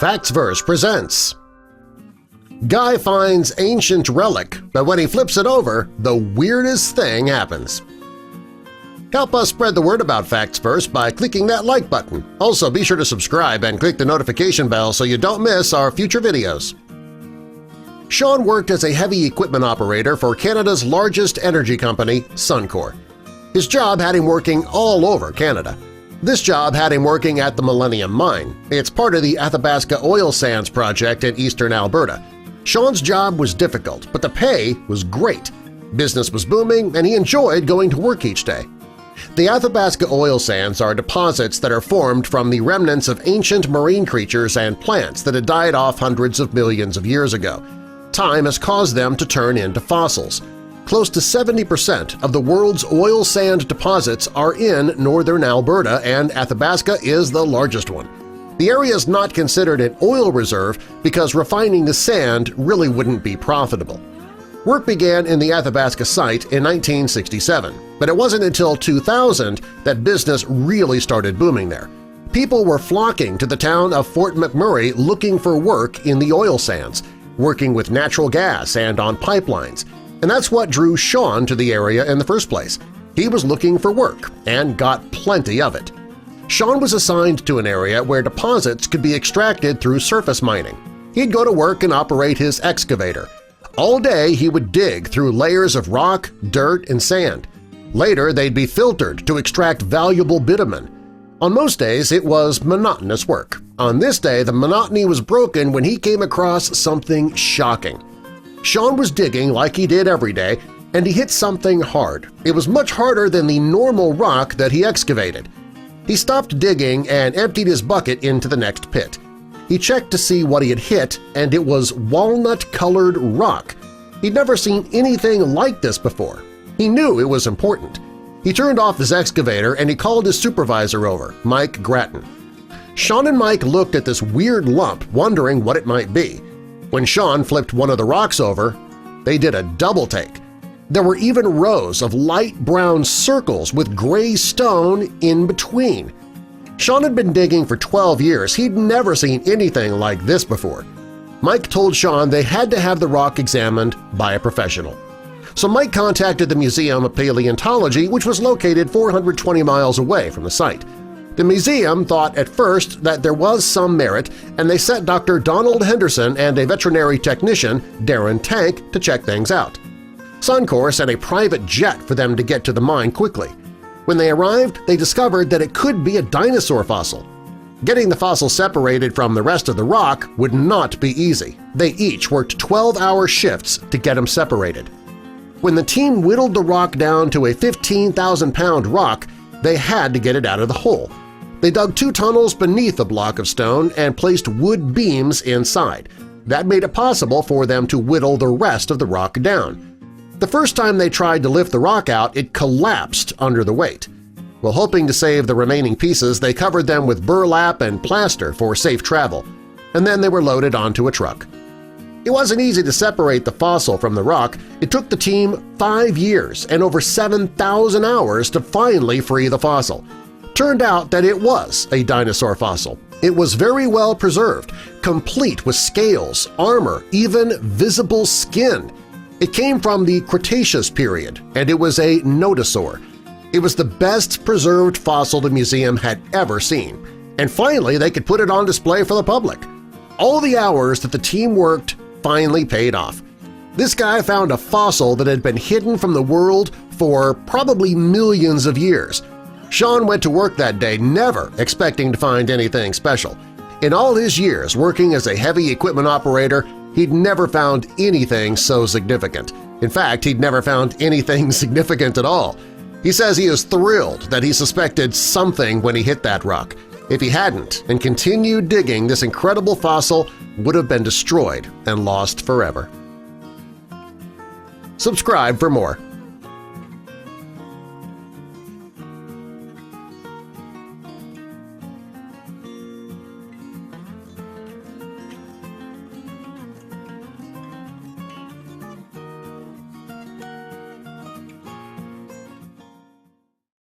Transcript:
Factsverse presents Guy finds ancient relic, but when he flips it over, the weirdest thing happens. Help us spread the word about Factsverse by clicking that like button. Also, be sure to subscribe and click the notification bell so you don't miss our future videos. Shawn worked as a heavy equipment operator for Canada's largest energy company, Suncor. His job had him working all over Canada. This job had him working at the Millennium Mine. It's part of the Athabasca Oil Sands project in eastern Alberta. Shawn's job was difficult, but the pay was great. Business was booming, and he enjoyed going to work each day. The Athabasca Oil Sands are deposits that are formed from the remnants of ancient marine creatures and plants that had died off hundreds of millions of years ago. Time has caused them to turn into fossils. Close to 70% of the world's oil sand deposits are in northern Alberta, and Athabasca is the largest one. The area is not considered an oil reserve because refining the sand really wouldn't be profitable. Work began in the Athabasca site in 1967, but it wasn't until 2000 that business really started booming there. People were flocking to the town of Fort McMurray looking for work in the oil sands, working with natural gas and on pipelines, and that's what drew Shawn to the area in the first place. He was looking for work and got plenty of it. Shawn was assigned to an area where deposits could be extracted through surface mining. He'd go to work and operate his excavator. All day he would dig through layers of rock, dirt, and sand. Later they'd be filtered to extract valuable bitumen. On most days it was monotonous work. On this day the monotony was broken when he came across something shocking. Shawn was digging like he did every day, and he hit something hard. It was much harder than the normal rock that he excavated. He stopped digging and emptied his bucket into the next pit. He checked to see what he had hit, and it was walnut-colored rock. He'd never seen anything like this before. He knew it was important. He turned off his excavator and he called his supervisor over, Mike Grattan. Shawn and Mike looked at this weird lump, wondering what it might be. When Shawn flipped one of the rocks over, they did a double take. There were even rows of light brown circles with gray stone in between. Shawn had been digging for 12 years. He'd never seen anything like this before. Mike told Shawn they had to have the rock examined by a professional. So Mike contacted the Museum of Paleontology, which was located 420 miles away from the site. The museum thought at first that there was some merit, and they sent Dr. Donald Henderson and a veterinary technician, Darren Tank, to check things out. Suncor sent a private jet for them to get to the mine quickly. When they arrived, they discovered that it could be a dinosaur fossil. Getting the fossil separated from the rest of the rock would not be easy. They each worked 12-hour shifts to get them separated. When the team whittled the rock down to a 15,000-pound rock, they had to get it out of the hole. They dug 2 tunnels beneath the block of stone and placed wood beams inside. That made it possible for them to whittle the rest of the rock down. The first time they tried to lift the rock out, it collapsed under the weight. While hoping to save the remaining pieces, they covered them with burlap and plaster for safe travel, and then they were loaded onto a truck. It wasn't easy to separate the fossil from the rock. It took the team 5 years and over 7,000 hours to finally free the fossil. Turned out that it was a dinosaur fossil. It was very well preserved, complete with scales, armor, even visible skin. It came from the Cretaceous period, and it was a nodosaur. It was the best preserved fossil the museum had ever seen, and finally they could put it on display for the public. All the hours that the team worked finally paid off. This guy found a fossil that had been hidden from the world for probably millions of years. Shawn went to work that day never expecting to find anything special. In all his years working as a heavy equipment operator, he'd never found anything so significant. In fact, he'd never found anything significant at all. He says he is thrilled that he suspected something when he hit that rock. If he hadn't and continued digging, this incredible fossil would have been destroyed and lost forever. Subscribe for more.